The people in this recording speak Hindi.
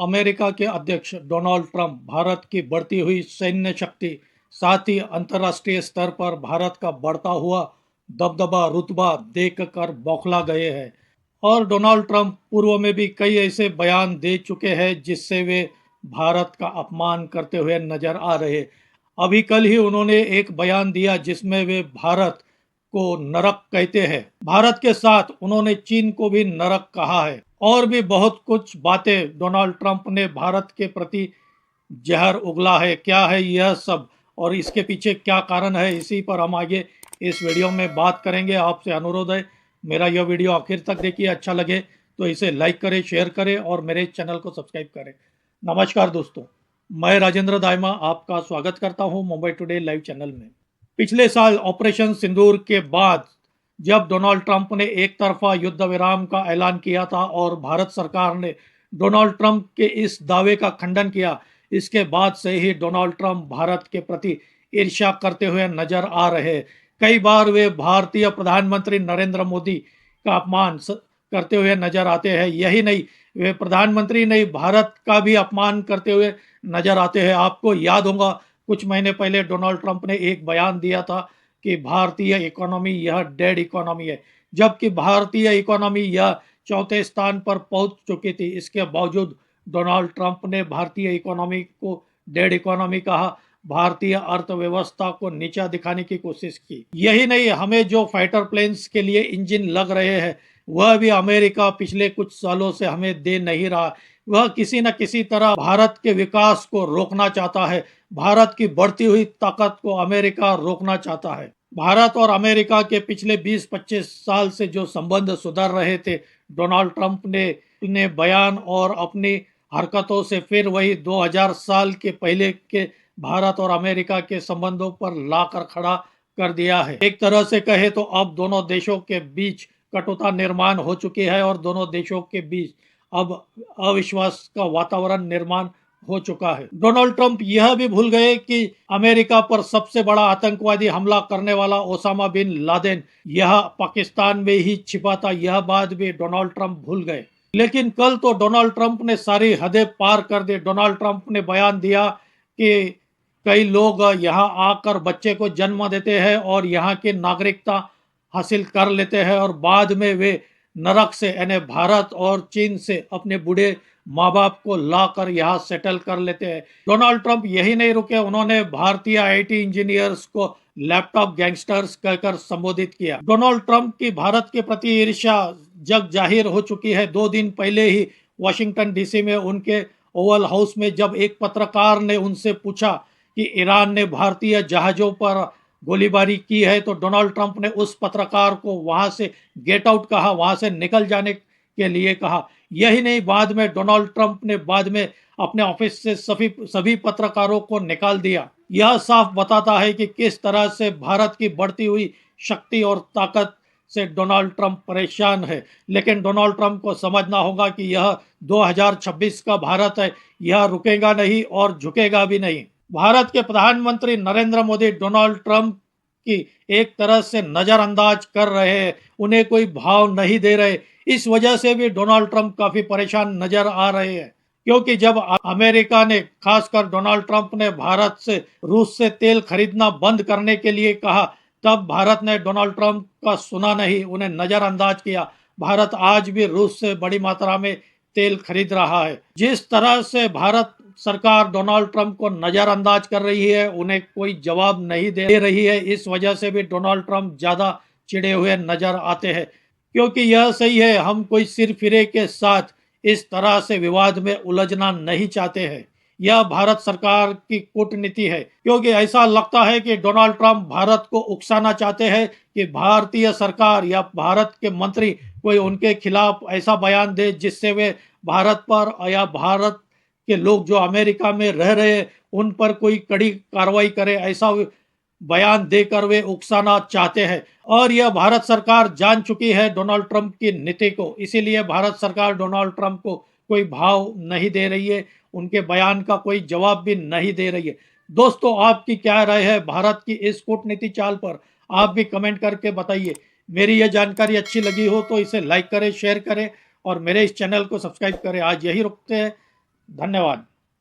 अमेरिका के अध्यक्ष डोनाल्ड ट्रंप भारत की बढ़ती हुई सैन्य शक्ति, साथ ही अंतर्राष्ट्रीय स्तर पर भारत का बढ़ता हुआ दबदबा रुतबा देखकर बौखला गए हैं। और डोनाल्ड ट्रंप पूर्व में भी कई ऐसे बयान दे चुके हैं जिससे वे भारत का अपमान करते हुए नजर आ रहे। अभी कल ही उन्होंने एक बयान दिया जिसमें वे भारत को नरक कहते हैं। भारत के साथ उन्होंने चीन को भी नरक कहा है और भी बहुत कुछ बातें डोनाल्ड ट्रंप ने भारत के प्रति जहर उगला है। क्या है यह सब और इसके पीछे क्या कारण है, इसी पर हम आगे इस वीडियो में बात करेंगे। आपसे अनुरोध है मेरा यह वीडियो आखिर तक देखिए, अच्छा लगे तो इसे लाइक करें, शेयर करें और मेरे चैनल को सब्सक्राइब करें। नमस्कार दोस्तों, मैं राजेंद्र दाइमा आपका स्वागत करता हूं मुंबई टुडे लाइव चैनल में। पिछले साल ऑपरेशन सिंदूर के बाद जब डोनाल्ड ट्रंप ने एक तरफा युद्ध विराम का ऐलान किया था और भारत सरकार ने डोनाल्ड ट्रंप के इस दावे का खंडन किया, इसके बाद से ही डोनाल्ड ट्रंप भारत के प्रति ईर्ष्या करते हुए नजर आ रहे। कई बार वे भारतीय प्रधानमंत्री नरेंद्र मोदी का अपमान करते हुए नजर आते हैं। यही नहीं, वे प्रधानमंत्री नहीं भारत का भी अपमान करते हुए नजर आते हैं। आपको याद होगा कुछ महीने पहले डोनाल्ड ट्रंप ने एक बयान दिया था कि भारतीय इकोनॉमी यह डेड इकोनॉमी है, जबकि भारतीय इकोनॉमी यह चौथे स्थान पर पहुंच चुकी थी। इसके बावजूद डोनाल्ड ट्रंप ने भारतीय इकोनॉमी को डेड इकोनॉमी कहा, भारतीय अर्थव्यवस्था को नीचा दिखाने की कोशिश की। यही नहीं, हमें जो फाइटर प्लेन्स के लिए इंजन लग रहे हैं वह भी अमेरिका पिछले कुछ सालों से हमें दे नहीं रहा। वह किसी न किसी तरह भारत के विकास को रोकना चाहता है। भारत की बढ़ती हुई ताकत को अमेरिका रोकना चाहता है। भारत और अमेरिका के पिछले 20-25 साल से जो संबंध सुधर रहे थे, डोनाल्ड ट्रंप ने अपने बयान और अपनी हरकतों से फिर वही 2000 साल के पहले के भारत और अमेरिका के संबंधों पर लाकर खड़ा कर दिया है। एक तरह से कहे तो अब दोनों देशों के बीच कटुता निर्माण हो चुकी है और दोनों देशों के बीच अब अविश्वास का वातावरण निर्माण हो चुका है। डोनाल्ड ट्रंप यह भी भूल गए कि अमेरिका पर सबसे बड़ा आतंकवादी हमला करने वाला ओसामा बिन लादेन यह पाकिस्तान में ही छिपा था। यह बात भी डोनाल्ड ट्रंप भूल गए। लेकिन कल तो डोनाल्ड ट्रंप ने सारी हदें पार कर दी। डोनाल्ड ट्रंप ने बयान दिया कि कई लोग यहाँ आकर बच्चे को जन्म देते हैं और यहाँ की नागरिकता हासिल कर लेते हैं और बाद में वे नरक से यानी भारत और चीन से अपने बूढ़े माँ बाप को लाकर यहाँ सेटल कर लेते हैं। डोनाल्ड ट्रंप यही नहीं रुके, उन्होंने भारतीय आईटी इंजीनियर्स को लैपटॉप गैंगस्टर्स कहकर संबोधित किया। डोनाल्ड ट्रंप की भारत के प्रति ईर्ष्या जग जाहिर हो चुकी है। 2 दिन पहले ही वाशिंगटन डीसी में उनके ओवल हाउस में जब एक पत्रकार ने उनसे पूछा कि ईरान ने भारतीय जहाजों पर गोलीबारी की है, तो डोनाल्ड ट्रंप ने उस पत्रकार को वहां से गेट आउट कहा, वहां से निकल जाने के लिए कहा। यही नहीं, बाद में डोनाल्ड ट्रंप ने बाद में अपने ऑफिस से सभी पत्रकारों को निकाल दिया। यह साफ बताता है कि किस तरह से भारत की बढ़ती हुई शक्ति और ताकत से डोनाल्ड ट्रंप परेशान है। लेकिन डोनाल्ड ट्रंप को समझना होगा कि यह 2026 का भारत है, यह रुकेगा नहीं और झुकेगा भी नहीं। भारत के प्रधानमंत्री नरेंद्र मोदी डोनाल्ड ट्रंप की एक तरह से नजरअंदाज कर रहे हैं, उन्हें कोई भाव नहीं दे रहे। इस वजह से भी डोनाल्ड ट्रंप काफी परेशान नजर आ रहे हैं, क्योंकि जब अमेरिका ने, खासकर डोनाल्ड ट्रंप ने भारत से रूस से तेल खरीदना बंद करने के लिए कहा, तब भारत ने डोनाल्ड ट्रंप का सुना नहीं, उन्हें नजरअंदाज किया। भारत आज भी रूस से बड़ी मात्रा में तेल खरीद रहा है। जिस तरह से भारत सरकार डोनाल्ड ट्रंप को नजरअंदाज कर रही है, उन्हें कोई जवाब नहीं दे रही है, इस वजह से भी डोनाल्ड ट्रंप ज्यादा चिढ़े हुए नजर आते हैं। क्योंकि यह सही है, हम कोई सिर फिरे के साथ इस तरह से विवाद में उलझना नहीं चाहते हैं। यह भारत सरकार की कूटनीति है, क्योंकि ऐसा लगता है कि डोनाल्ड ट्रंप भारत को उकसाना चाहते हैं कि भारतीय सरकार या भारत के मंत्री कोई उनके खिलाफ ऐसा बयान दे जिससे वे भारत पर या भारत के लोग जो अमेरिका में रह रहे हैं उन पर कोई कड़ी कार्रवाई करे। ऐसा बयान देकर वे उकसाना चाहते हैं और यह भारत सरकार जान चुकी है डोनाल्ड ट्रंप की नीति को। इसीलिए भारत सरकार डोनाल्ड ट्रंप को कोई भाव नहीं दे रही है, उनके बयान का कोई जवाब भी नहीं दे रही है। दोस्तों, आपकी क्या राय है भारत की इस कूटनीति चाल पर? आप भी कमेंट करके बताइए। मेरी यह जानकारी अच्छी लगी हो तो इसे लाइक करें, शेयर करें और मेरे इस चैनल को सब्सक्राइब करें। आज यही रुकते हैं। धन्यवाद।